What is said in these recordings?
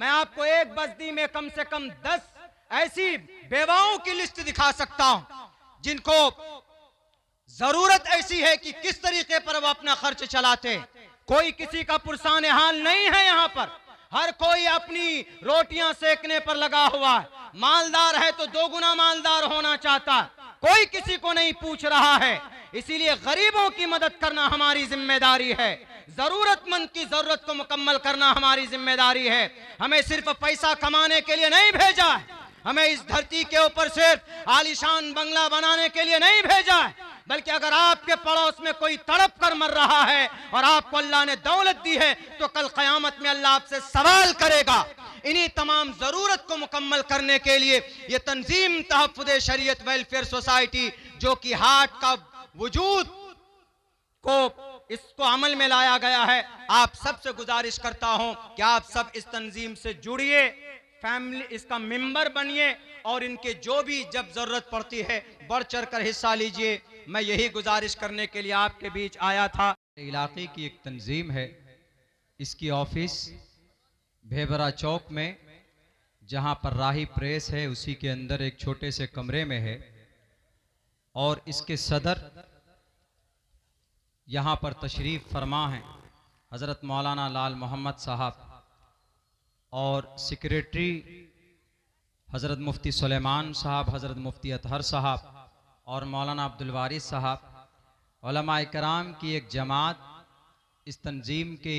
मैं आपको एक बस्ती में कम से कम 10 ऐसी बेवाओं की लिस्ट दिखा सकता हूं जिनको जरूरत ऐसी है कि किस तरीके पर वो अपना खर्च चलाते। कोई किसी का पुरसान हाल नहीं है। यहाँ पर हर कोई अपनी रोटियां सेकने पर लगा हुआ है। मालदार है तो 2 गुना मालदार होना चाहता है। कोई किसी को नहीं पूछ रहा है। इसीलिए गरीबों की मदद करना हमारी जिम्मेदारी है। जरूरतमंद की जरूरत को मुकम्मल करना हमारी जिम्मेदारी है। हमें सिर्फ पैसा कमाने के लिए नहीं भेजा है। हमें इस धरती के ऊपर सिर्फ आलीशान बंगला बनाने के लिए नहीं भेजा है, बल्कि अगर आपके पड़ोस में कोई तड़प कर मर रहा है और आपको अल्लाह ने दौलत दी है तो कल क़यामत में अल्लाह आपसे सवाल करेगा। इन्हीं तमाम जरूरत को मुकम्मल करने के लिए ये तंजीम तहफ़्फ़ुज़ शरीयत वेलफेयर सोसाइटी जो कि हाट का वजूद को इसको अमल में लाया गया है, आप सबसे गुजारिश करता हूं कि आप सब इस तंजीम से जुड़िए, फैमिली इसका मेंबर बनिए और इनके जो भी जब जरूरत पड़ती है बढ़ चढ़ कर हिस्सा लीजिए। मैं यही गुजारिश करने के लिए आपके बीच आया था। इलाके की एक तंजीम है, इसकी ऑफिस भेबरा चौक में, जहां पर राही प्रेस है उसी के अंदर एक छोटे से कमरे में है, और इसके सदर यहाँ पर तशरीफ़ फरमा हैं हज़रत मौलाना लाल मोहम्मद साहब, और सेक्रेटरी हज़रत मुफ्ती सुलेमान साहब, हज़रत मुफ्ती अतहर साहब और मौलाना अब्दुल वारिस साहब। उलमाए कराम की एक जमात इस तंजीम के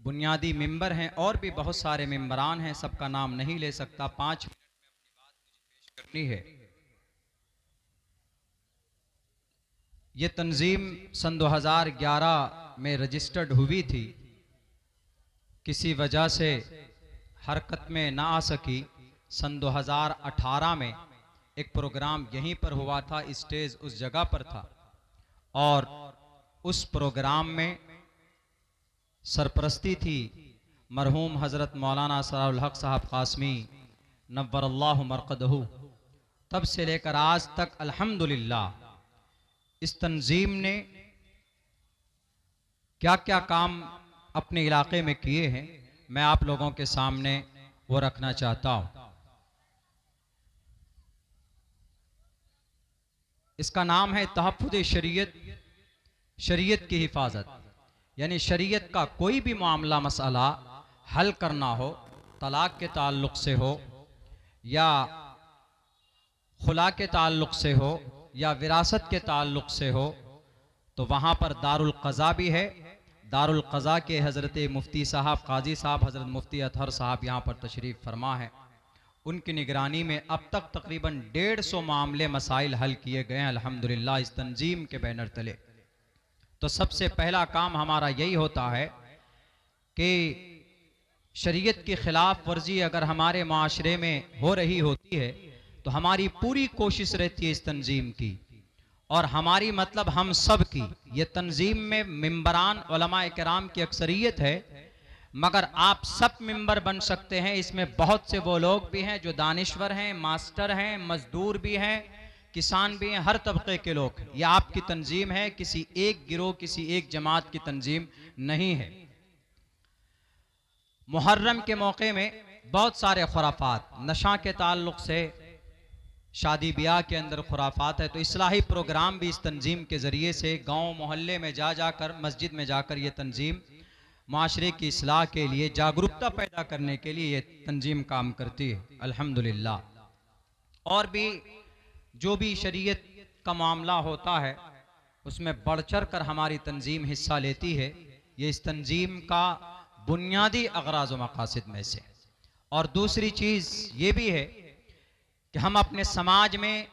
बुनियादी मेंबर हैं, और भी बहुत सारे मेंबरान हैं, सबका नाम नहीं ले सकता। 5 मिनट में अपनी बात मुझे पेश करनी है। ये तंजीम सन 2011 में रजिस्टर्ड हुई थी, किसी वजह से हरकत में ना आ सकी। सन 2018 में एक प्रोग्राम यहीं पर हुआ था, स्टेज उस जगह पर था, और उस प्रोग्राम में सरपरस्ती थी मरहूम हज़रत मौलाना सराउल हक साहब कासमी नव्वरल्लाहु मरक़दहू। तब से लेकर आज तक अल्हम्दुलिल्लाह इस तंजीम ने क्या क्या काम अपने इलाके में किए हैं, मैं आप लोगों के सामने वो रखना चाहता हूं। इसका नाम है तहफ़्फ़ुज़ शरीयत, शरीयत की हिफाजत। यानी शरीयत का कोई भी मामला मसला हल करना हो, तलाक के ताल्लुक से हो या खुला के ताल्लुक से हो या विरासत के ताल्लुक से हो, तो वहाँ पर दारुल क़ज़ा भी है। दारुल क़ज़ा के हज़रत मुफ्ती साहब, काजी साहब, हज़रत मुफ्ती अतहर साहब यहाँ पर तशरीफ़ फरमा है। उनकी निगरानी में अब तक तकरीबन 150 मामले मसाइल हल किए गए हैं अल्हम्दुलिल्लाह इस तंजीम के बैनर तले। तो सबसे पहला काम हमारा यही होता है कि शरीयत की खिलाफ वर्जी अगर हमारे माशरे में हो रही होती है तो हमारी पूरी कोशिश रहती है इस तंजीम की, और हमारी मतलब हम सब की। ये तंजीम में मेंबरान उलमाए किराम की अक्सरियत है, मगर आप सब मेंबर बन सकते हैं। इसमें बहुत से वो लोग भी हैं जो दानिश्वर हैं, मास्टर हैं, मजदूर भी हैं, किसान भी हैं, हर तबके के लोग। ये आपकी तंजीम है, किसी एक गिरोह, किसी एक जमात की तंजीम नहीं है। मुहर्रम के मौके में बहुत सारे खुराफात, नशा के ताल्लुक से शादी ब्याह के अंदर खुराफात है, तो इस्लाही प्रोग्राम भी इस तंजीम के ज़रिए से गांव मोहल्ले में जाकर, मस्जिद में जाकर ये तंजीम माशरे की इस्लाह के लिए, जागरूकता पैदा करने के लिए ये तंजीम काम करती है अल्हम्दुलिल्लाह। और भी जो भी शरीयत का मामला होता है उसमें बढ़ चढ़ कर हमारी तंजीम हिस्सा लेती है। ये इस तंजीम का बुनियादी अगराज़ व मकासद में से। और दूसरी चीज़ ये भी है कि हम अपने समाज में,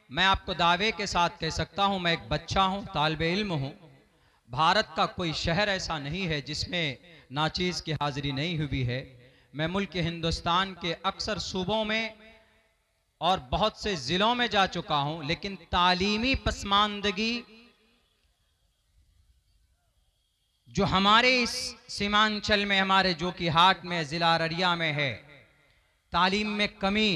मैं आपको दावे के साथ कह सकता हूँ, मैं एक बच्चा हूँ, तालिबे इल्म हूँ, भारत का कोई शहर ऐसा नहीं है जिसमें नाचीज़ की हाज़िरी नहीं हुई है। मैं मुल्क हिंदुस्तान के अक्सर सूबों में और बहुत से ज़िलों में जा चुका हूँ, लेकिन तालीमी पसमानदगी जो हमारे इस सीमांचल में, हमारे जो कि हाट में, ज़िला अररिया में है, तालीम में कमी,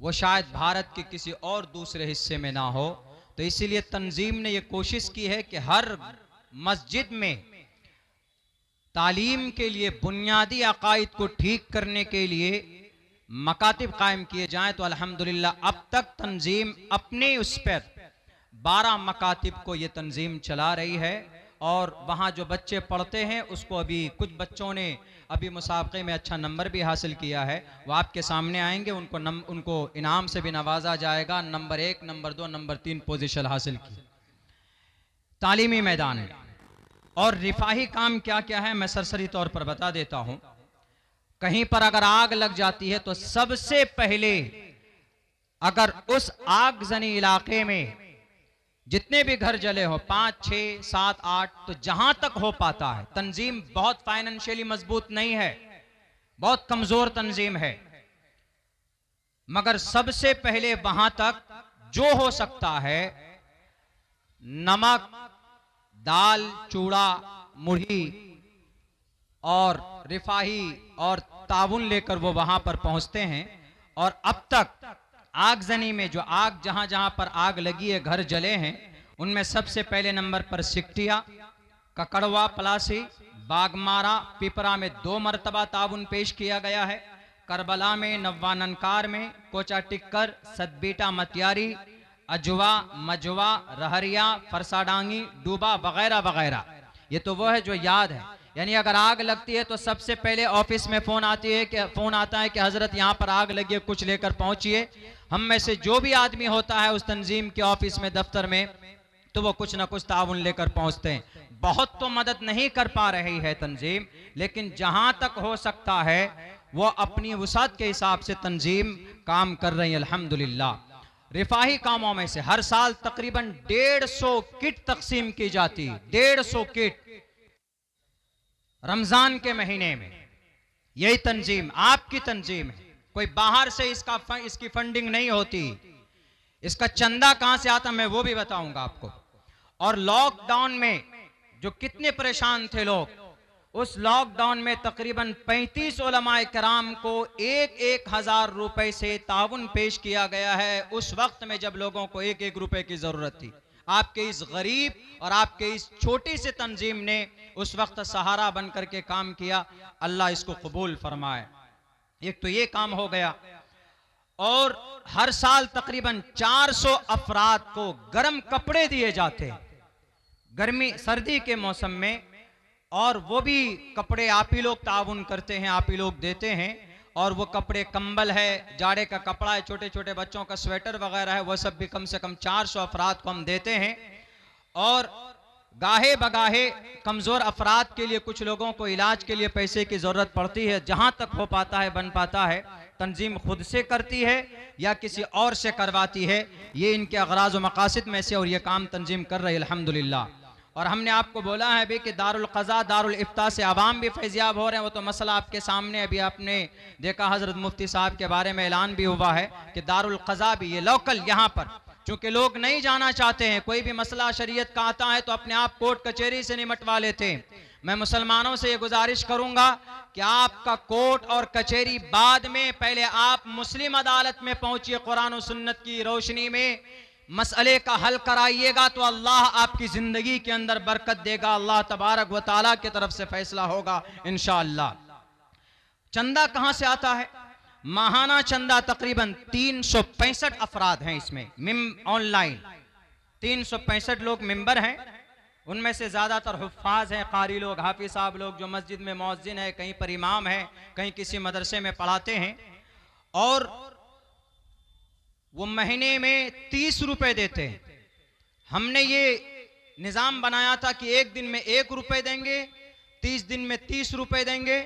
वो शायद भारत के किसी और दूसरे हिस्से में ना हो। तो इसीलिए तंजीम ने ये कोशिश की है कि हर मस्जिद में तालीम के लिए, बुनियादी अकायद को ठीक करने के लिए मकातिब कायम किए जाएं तो अल्हम्दुलिल्लाह अब तक तंजीम अपने उस पर 12 मकातिब को ये तंजीम चला रही है। और वहाँ जो बच्चे पढ़ते हैं उसको अभी कुछ बच्चों ने अभी मुसाबके में अच्छा नंबर भी हासिल किया है, वो आपके सामने आएंगे, उनको इनाम से भी नवाजा जाएगा। नंबर 1, नंबर 2, नंबर 3 पोजीशन हासिल की तालीमी मैदान में। और रिफाही काम क्या क्या है मैं सरसरी तौर पर बता देता हूँ। कहीं पर अगर आग लग जाती है तो सबसे पहले अगर उस आगजनी इलाके में जितने भी घर जले हो 5, 6, 7, 8 तो जहां तक हो पाता है, तंजीम बहुत फाइनेंशियली मजबूत नहीं है, बहुत कमजोर तंजीम है, मगर सबसे पहले वहां तक जो हो सकता है नमक, दाल, चूड़ा, मुढ़ी और रिफाही और ताबुन लेकर वो वहां पर पहुंचते हैं। और अब तक आगजनी में जो आग जहां जहां पर आग लगी है, घर जले हैं, उनमें सबसे पहले नंबर पर सिकटिया, ककड़वा, पलासी, बागमारा, पिपरा में 2 मरतबा ताबुन पेश किया गया है। करबला में, नव्वाननकार में, कोचा टिक्कर, सदबीटा, मतियारी, अजवा, मजवा, रहरिया, फरसाडांगी, डूबा वगैरह वगैरह। ये तो वो है जो याद है। यानी अगर आग लगती है तो सबसे पहले ऑफिस में फोन आता है कि हजरत यहाँ पर आग लगी है, कुछ लेकर पहुंचिए। हम में से जो भी आदमी होता है उस तंजीम के ऑफिस में, दफ्तर में, तो वो कुछ ना कुछ ताउन लेकर पहुंचते हैं। बहुत तो मदद नहीं कर पा रही है तंजीम, लेकिन जहां तक हो सकता है वो अपनी वसात के हिसाब से तंजीम काम कर रही है अल्हम्दुलिल्लाह। रिफाही कामों में से हर साल तकरीबन 150 किट तकसीम की जाती, 150 किट रमजान के महीने में। यही तंजीम आपकी तंजीम है, कोई बाहर से इसकी फंडिंग नहीं होती। इसका चंदा कहां से आता मैं वो भी बताऊंगा आपको। और लॉकडाउन में जो कितने परेशान थे लोग, उस लॉकडाउन में तकरीबन 35 उलमाए कराम को 1,000 रुपए से ताउन पेश किया गया है, उस वक्त में जब लोगों को 1 रुपए की जरूरत थी। आपके इस गरीब और आपके इस छोटी सी तंजीम ने उस वक्त सहारा बन करके काम किया। अल्लाह इसको कबूल फरमाए। एक तो ये काम हो गया। और हर साल तकरीबन 400 अफराद को गर्म कपड़े दिए जाते हैं गर्मी सर्दी के मौसम में, और वो भी कपड़े आप ही लोग ताउन करते हैं, आप ही लोग देते हैं। और वो कपड़े कंबल है, जाड़े का कपड़ा है, छोटे छोटे बच्चों का स्वेटर वगैरह है, वो सब भी कम से कम 400 अफराद को हम देते हैं। और गाहे बगाहे कमज़ोर अफराद के लिए, कुछ लोगों को इलाज के लिए पैसे की ज़रूरत पड़ती है, जहाँ तक हो पाता है, बन पाता है, तंजीम खुद से करती है या किसी और से करवाती है। ये इनके अगराज़ व मकासद में से, और ये काम तंजीम कर रही है अल्हम्दुलिल्लाह। और हमने आपको बोला है भी कि दारुल क़ज़ा, दारुल इफ्ता से आवाम भी फैज़याब हो रहे हैं। वो तो मसला आपके सामने, अभी आपने देखा हज़रत मुफ्ती साहब के बारे में ऐलान भी हुआ है कि दारुल क़ज़ा भी ये लोकल यहाँ पर, चूंकि लोग नहीं जाना चाहते हैं, कोई भी मसला शरीयत का आता है तो अपने आप कोर्ट कचहरी से निमटवा लेते हैं। मैं मुसलमानों से ये गुजारिश करूंगा कि आपका कोर्ट और कचहरी बाद में, पहले आप मुस्लिम अदालत में पहुंचिए, कुरान और सुन्नत की रोशनी में मसले का हल कराइएगा तो अल्लाह आपकी जिंदगी के अंदर बरकत देगा। अल्लाह तबारक व तआला की तरफ से फैसला होगा इंशाअल्लाह। चंदा कहां से आता है? माहाना चंदा तकरीबन 365 अफराद हैं इसमें ऑनलाइन 365 लोग मेंबर हैं। उनमें से ज़्यादातर हुफ़ाज़ हैं, कारी लोग, हाफिज़ साहब लोग, जो मस्जिद में मुअज्जिन है, कहीं पर इमाम है, कहीं किसी मदरसे में पढ़ाते हैं। और वो महीने में 30 रुपए देते हैं। हमने ये निज़ाम बनाया था कि एक दिन में 1 रुपए देंगे, 30 दिन में 30 रुपए देंगे।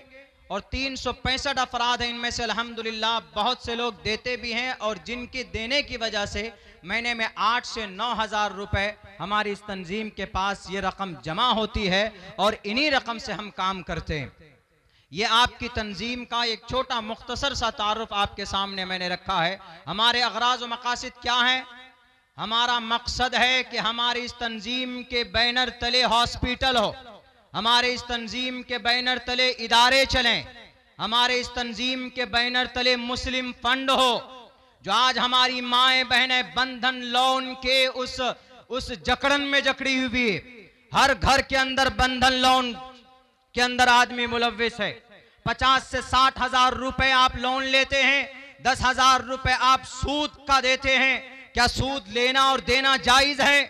और 365 अफराद हैं, इनमें से अल्हम्दुलिल्लाह बहुत से लोग देते भी हैं, और जिनके देने की वजह से महीने में 8 से 9 हज़ार रुपए हमारी इस तंजीम के पास ये रकम जमा होती है, और इन्हीं रकम से हम काम करते हैं। ये आपकी तंजीम का एक छोटा मुख्तसर सा तारुफ आपके सामने मैंने रखा है। हमारे अगराज़ व मकासद क्या है? हमारा मकसद है कि हमारी इस तंजीम के बैनर तले हॉस्पिटल हो, हमारे इस तंजीम के बैनर तले इदारे चलें, हमारे इस तंजीम के बैनर तले मुस्लिम फंड हो। जो आज हमारी माएँ बहनें बंधन लोन के उस जकड़न में जकड़ी हुई है, हर घर के अंदर बंधन लोन के अंदर आदमी मुलव्विस है। 50 से 60 हजार रुपए आप लोन लेते हैं, 10,000 रुपए आप सूद का देते हैं। क्या सूद लेना और देना जायज है?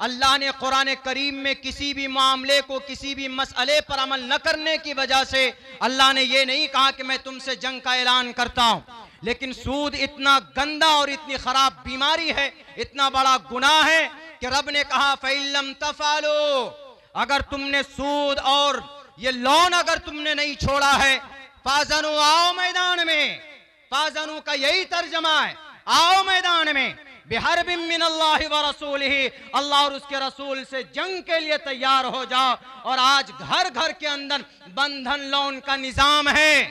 अल्लाह ने कुरान करीम में किसी भी मामले को, किसी भी मसले पर अमल न करने की वजह से अल्लाह ने ये नहीं कहा कि मैं तुमसे जंग का ऐलान करता हूं। लेकिन सूद इतना गंदा और इतनी खराब बीमारी है, इतना बड़ा गुनाह है कि रब ने कहा फ़इल्लम तफ़अलू, अगर तुमने सूद और ये लोन अगर तुमने नहीं छोड़ा है, फाज़नु, आओ मैदान में। फाज़नु का यही तर्जमा है, आओ मैदान में। बिहर्बिम मिनल्लाहि व रसूलिही, अल्लाह और उसके रसूल से जंग के लिए तैयार हो जाओ। और आज घर घर के अंदर बंधन लोन का निजाम है,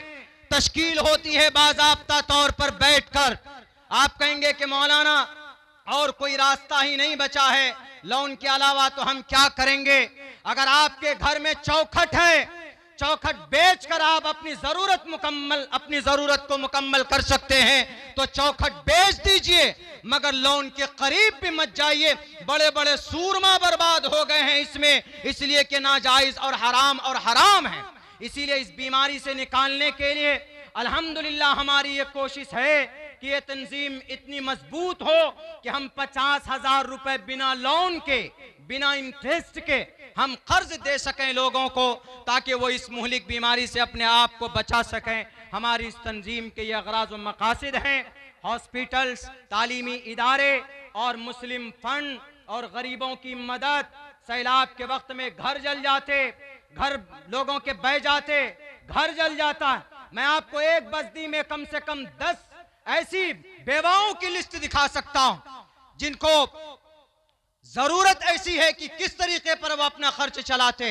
तश्कील होती है बाज़ाब्ता तौर पर बैठकर। आप कहेंगे कि मौलाना और कोई रास्ता ही नहीं बचा है लोन के अलावा, तो हम क्या करेंगे? अगर आपके घर में चौखट है, चौखट बेचकर आप अपनी जरूरत को मुकम्मल कर सकते हैं तो चौखट बेच दीजिए, मगर लोन के करीब भी मत जाइए। बड़े बड़े सूरमा बर्बाद हो गए हैं इसमें, इसलिए कि नाजायज और हराम है। इसीलिए इस बीमारी से निकालने के लिए अल्हम्दुलिल्लाह हमारी ये कोशिश है कि ये तंजीम इतनी मजबूत हो कि हम 50,000 रुपए बिना लोन के, बिना इंटरेस्ट के हम कर्ज दे सकें लोगों को, ताकि वो इस मुहलिक बीमारी से अपने आप को बचा सकें। हमारी इस तंजीम के ये अगराज व मकासिद हैं, हॉस्पिटल्स, तालीमी इदारे और मुस्लिम फंड और गरीबों की मदद। सैलाब के वक्त में घर जल जाते, घर लोगों के बह जाते, घर जल जाता है। मैं आपको एक बस्ती में कम से कम 10 ऐसी बेवाओं की लिस्ट दिखा सकता हूं जिनको जरूरत ऐसी है कि किस तरीके पर वो अपना खर्च चलाते।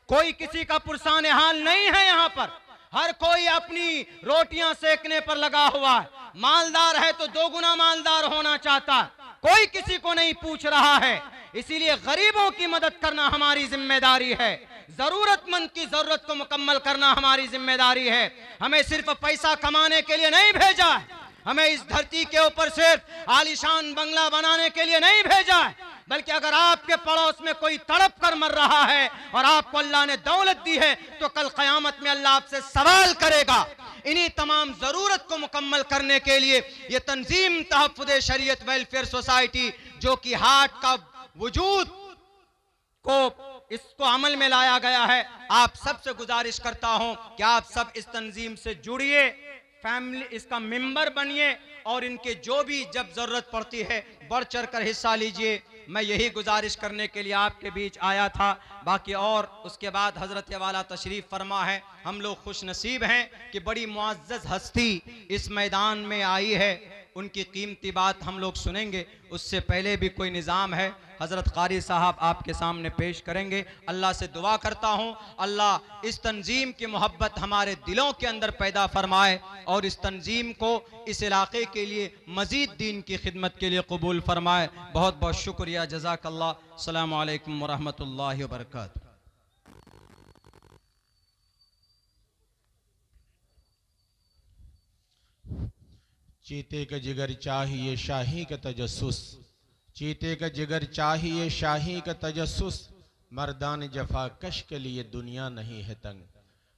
कोई किसी का पुरसान हाल नहीं है यहाँ पर, हर कोई अपनी रोटियां सेकने पर लगा हुआ है। मालदार है तो 2 गुना मालदार होना चाहता है, कोई किसी को नहीं पूछ रहा है। इसीलिए गरीबों की मदद करना हमारी जिम्मेदारी है, जरूरतमंद की जरूरत को मुकम्मल करना हमारी जिम्मेदारी है। हमें सिर्फ पैसा कमाने के लिए नहीं भेजा है, हमें इस धरती के ऊपर सिर्फ आलीशान बंगला बनाने के लिए नहीं भेजा है, बल्कि अगर आपके पड़ोस में कोई तड़प कर मर रहा है और आपको अल्लाह ने दौलत दी है तो कल क़यामत में अल्लाह आपसे सवाल करेगा। इन्हीं तमाम जरूरत को मुकम्मल करने के लिए ये तंजीम तहफ़्फ़ुज़ शरीयत वेलफेयर सोसाइटी, जो कि हार्ट का वजूद को इसको अमल में लाया गया है, आप सबसे गुजारिश करता हूं कि आप सब इस तंजीम से जुड़िए, फैमिली इसका मेंबर बनिए और इनके जो भी जब जरूरत पड़ती है बढ़ चढ़ कर हिस्सा लीजिए। मैं यही गुजारिश करने के लिए आपके बीच आया था। बाकी और उसके बाद हजरत वाला तशरीफ फरमा है। हम लोग खुश नसीब हैं कि बड़ी मुअज़्ज़ज़ हस्ती इस मैदान में आई है, उनकी कीमती बात हम लोग सुनेंगे। उससे पहले भी कोई निज़ाम है, हज़रत क़ारी साहब आपके सामने पेश करेंगे। अल्लाह से दुआ करता हूँ अल्लाह इस तंजीम की मोहब्बत हमारे दिलों के अंदर पैदा फरमाए और इस तंजीम को इस इलाके के लिए मज़ीद दीन की खिदमत के लिए कबूल फरमाए। बहुत बहुत शुक्रिया, जज़ाकल्लाह। अस्सलामु अलैकुम व रहमतुल्लाहि व बरकातुहू। चीते का जिगर चाहिए शाही का तजस्सुस, चीते का जिगर चाहिए शाही का तजस्सुस, मर्दान जफा कश के लिए दुनिया नहीं है तंग।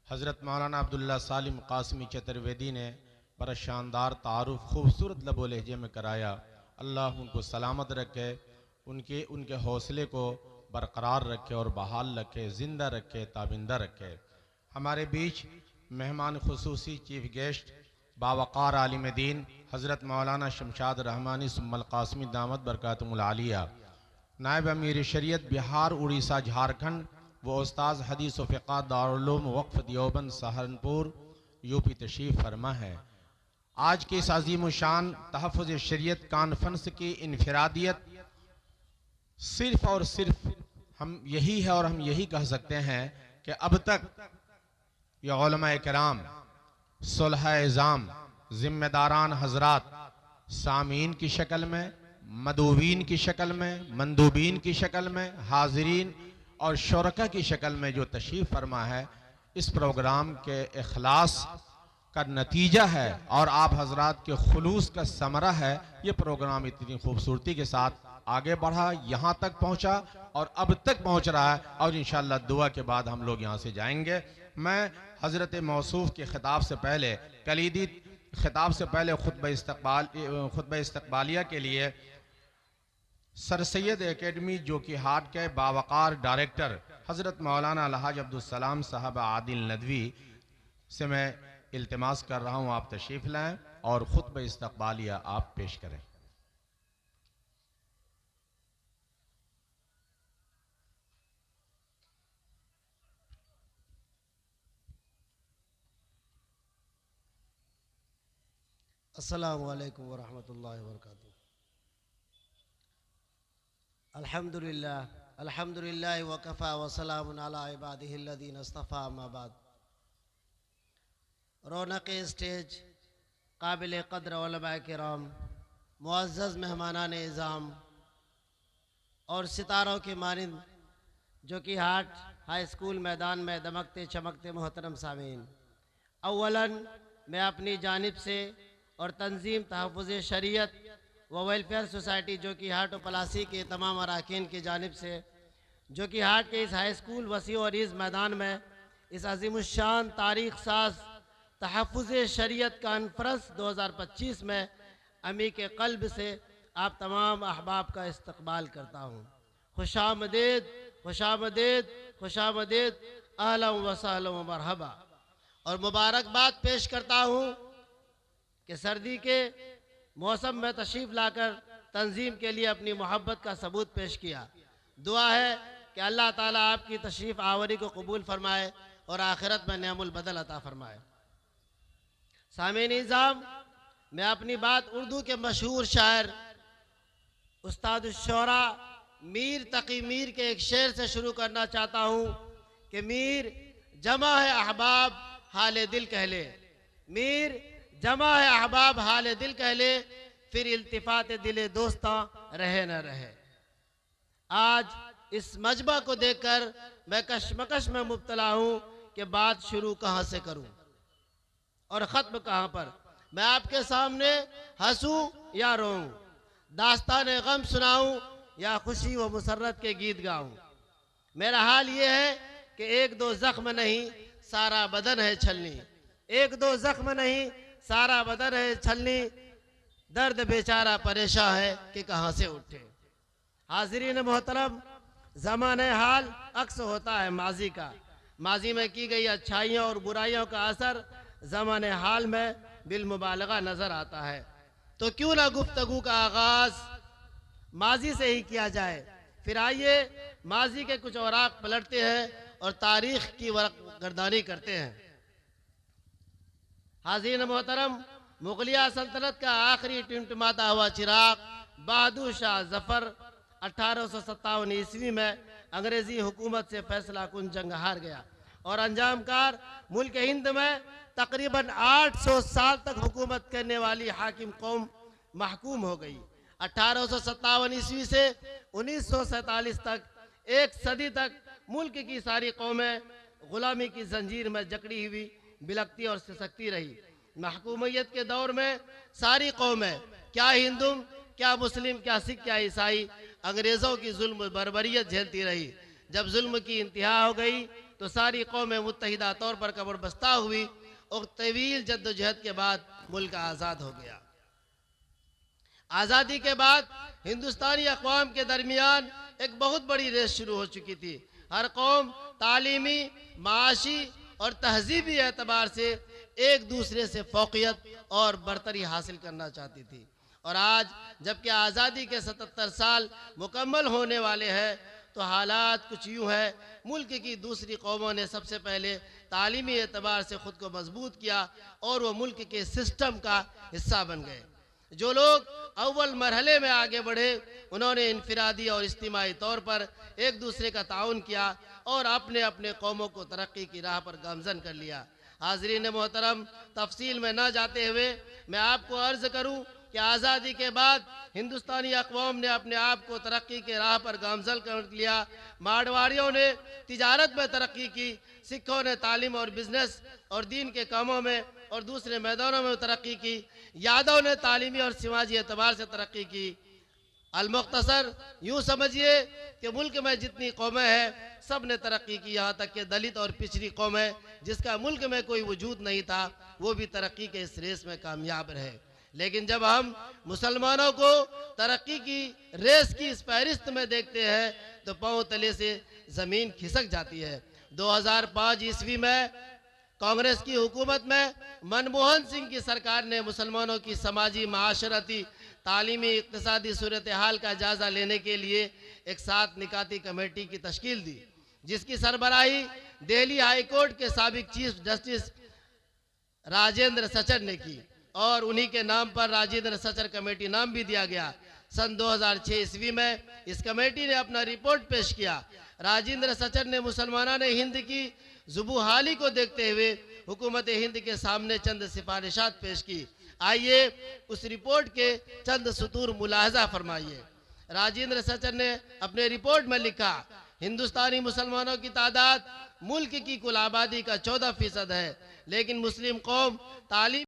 हज़रत मौलाना अब्दुल्ला सालिम कासमी चतुर्वेदी ने बड़ा शानदार तारुफ खूबसूरत लबो लहजे में कराया। अल्लाह उनको सलामत रखे, उनके हौसले को बरकरार रखे और बहाल रखे, ज़िंदा रखे, ताबिंदा रखे। हमारे बीच मेहमान खुसूसी चीफ गेस्ट बावकार आलिम दीन हज़रत मौलाना शमशाद रहमानी सुम्मल कासमी दामत बरकातुहुल आलिया, नायब अमीर शरीयत बिहार, उड़ीसा, झारखंड व उस्ताद हदीस व फ़िक़ह दारुल उलूम वक्फ़ देवबंद सहारनपुर यूपी तशरीफ़ फरमा है। आज के इस अज़ीम शान तहफ़्फ़ुज़ शरीयत कॉन्फ्रेंस की इनफरादियत सिर्फ़ और सिर्फ हम यही है और हम यही कह सकते हैं कि अब तक ये उलमा किराम, सुलह-ए-इज़ाम, ज़िम्मेदारान हज़रात सामीन की शक्ल में, मदूवीन की शक्ल में, मंदूबीन की शक्ल में, हाज़रीन और शुरका की शक्ल में जो तशरीफ़ फरमा है, इस प्रोग्राम के इखलास का नतीजा है और आप हज़रात के खुलूस का समरा है। ये प्रोग्राम इतनी खूबसूरती के साथ आगे बढ़ा, यहाँ तक पहुँचा और अब तक पहुँच रहा है और इंशाअल्लाह दुआ के बाद हम लोग यहाँ से जाएंगे। मैं हज़रत मौसूफ़ के ख़िताब से पहले कलीदी ख़िताब से पहले खुतबा इस्तक़बालिया के लिए सर सैयद एकेडमी जो कि हाट के बावकार डायरेक्टर हज़रत मौलाना अलहाज अब्दुल सलाम साहब आदिल नदवी से मैं इल्तिमास कर रहा हूँ, आप तशरीफ़ लाएँ और खुतबा इस्तक़बालिया आप पेश करें। अस्सलामु अलैकुम वरहमतुल्लाहि वबरकातुहू। अल्हम्दुलिल्लाह वकफ़ा वसलामुन अला इबादिहिल्लज़ीना इस्तफ़ा अम्मा बाद। रौनक स्टेज, काबिल क़द्र उलमाए किराम, मुअज़्ज़ज़ मेहमानान इज़ाम और सितारों के मानिंद जो कि हाट हाई स्कूल मैदान में दमकते चमकते मोहतरम सामीन, अव्वलन मैं अपनी जानिब से और तंजीम तहफ़्फ़ुज़ शरीयत व वेलफेयर सोसाइटी जो कि हाट व पलासी के तमाम अरकान की जानिब से जो कि हाट के इस हाई स्कूल वसी और इस मैदान में इस अज़ीमुश्शान तारीख़ साज तहफ़्फ़ुज़ शरीयत कॉन्फ्रेंस 2025 में अमी के क़ल्ब से आप तमाम अहबाब का इस्तक़बाल करता हूँ। खुशामदीद, खुशामदीद, खुशामदीद, अहलन व सहलन व मरहबा। और मुबारकबाद पेश करता हूँ कि सर्दी के मौसम में तशरीफ़ लाकर तंजीम के लिए अपनी मोहब्बत का सबूत पेश किया। दुआ है कि अल्लाह ताला आपकी तशरीफ़ आवरी को कबूल फरमाए और आखिरत में नेमुल बदल अता फरमाए। सामीन निज़ाम, मैं अपनी बात उर्दू के मशहूर शायर उस्ताद शुरा मीर तकी मीर के एक शेर से शुरू करना चाहता हूँ कि मीर जमा है अहबाब हाल दिल कह ले, मीर जमा है अहबाब हाल दिल कह ले, फिर इल्तिफात दिले दोस्तां रहे न रहे। आज इस मजमा को देखकर मैं कशमकश में मुब्तला हूँ कि बात शुरू कहाँ से करूँ और ख़त्म कहाँ पर। मैं आपके सामने हंसूं या रोऊं, दास्तान गम सुनाऊं या खुशी व मुसर्रत के गीत गाऊं। मेरा हाल ये है कि एक दो जख्म नहीं सारा बदन है छलनी, एक दो जख्म नहीं सारा बदन है छलनी, दर्द बेचारा परेशान है कि कहाँ से उठे। हाज़रीन मोहतरम, ज़माने हाल अक्स होता है माजी का, माजी में की गई अच्छाइयों और बुराइयों का असर ज़माने हाल में बिलमुबालगा नज़र आता है। तो क्यों ना गुफ्तगू का आगाज़ माजी से ही किया जाए। फिर आइए माजी के कुछ औराक पलटते हैं और तारीख़ की वरक़गर्दानी करते हैं। हाज़रीन मोहतरम, मुग़लिया सल्तनत का आखिरी टिमटिमाता हुआ चिराग बहादुर शाह ज़फ़र 1857 ईस्वी में अंग्रेज़ी हुकूमत से फैसला कुन जंग हार गया और अंजामकार मुल्क हिंद में तकरीबन 800 साल तक हुकूमत करने वाली हाकिम कौम महकूम हो गई। 1857 ईस्वी से 1947 तक, एक सदी तक मुल्क की सारी कौमें गुलामी की जंजीर में जकड़ी हुई बिलकती और सिसकती रही। महकूमियत के दौर में सारी कौमें, क्या हिंदू, क्या मुस्लिम, क्या सिख, क्या ईसाई, अंग्रेज़ों की जुल्म बर्बरियत झेलती रही। जब जुल्म की इंतहा हो गई तो सारी कौमें मुत्तहिदा तौर पर कब्र बस्ता हुई और तवील जद्दोजहद के बाद मुल्क आज़ाद हो गया। आज़ादी के बाद हिंदुस्तानी अक़वाम के दरमियान एक बहुत बड़ी रेस शुरू हो चुकी थी। हर कौम तालीमी, माशी और तहजीबी एतबार से एक दूसरे से फ़ौक़ियत और बरतरी हासिल करना चाहती थी। और आज जबकि आज़ादी के 77 साल मुकम्मल होने वाले हैं तो हालात कुछ यूँ है। मुल्क की दूसरी कौमों ने सबसे पहले तालीमी एतबार से ख़ुद को मजबूत किया और वो मुल्क के सिस्टम का हिस्सा बन गए। जो लोग अव्वल मरहले में आगे बढ़े उन्होंने इनफिरादी और इज्तिमाई तौर पर एक दूसरे का ताउन किया और अपने अपने कौमों को तरक्की की राह पर गामज़न कर लिया। हाज़रीन मोहतरम, तफसील में न जाते हुए मैं आपको अर्ज़ करूँ कि आज़ादी के बाद हिंदुस्तानी अक़वाम ने अपने आप को तरक्की के राह पर गामज़न कर लिया। मारवाड़ियों ने तिजारत में तरक्की की, सिखों ने तालीम और बिजनेस और दीन के कामों में और दूसरे मैदानों में तरक्की की, यादव ने तालीमी और समाजी एतबार से तरक्की की, अलमुख्तसर यूँ समझिए कि मुल्क में जितनी कौमें हैं सब ने तरक्की की, यहाँ तक कि दलित और पिछड़ी कौमें जिसका मुल्क में कोई वजूद नहीं था वो भी तरक्की के इस रेस में कामयाब रहे। लेकिन जब हम मुसलमानों को तरक्की की रेस की इस फहरिस्त में देखते हैं तो पांव तले से ज़मीन खिसक जाती है। 2005 ईस्वी में कांग्रेस की हुकूमत में मनमोहन सिंह की सरकार ने मुसलमानों की समाजी, माशरती, तालीमी, इक्तिसादी सूरत हाल का जायज़ा लेने के लिए एक 7 निकाती कमेटी की तश्कील दी, जिसकी सरबराही दिल्ली हाई कोर्ट के साबिक चीफ जस्टिस राजेंद्र सचर ने की और उन्हीं के नाम पर राजेंद्र सचर कमेटी नाम भी दिया गया। सन 2006 ईस्वी में इस कमेटी ने अपना रिपोर्ट पेश किया। राजेंद्र सचर ने मुसलमाना ने हिंद की जुबूहाली को देखते हुए हुकूमत हिंद के सामने चंद सिफारिशात पेश की। आइए उस रिपोर्ट के चंद सतूर मुलाहजा फरमाइए। राजेंद्र सचर ने अपने रिपोर्ट में लिखा, हिंदुस्तानी मुसलमानों की तादाद मुल्क की कुल आबादी का 14% है, लेकिन मुस्लिम कौम तालीम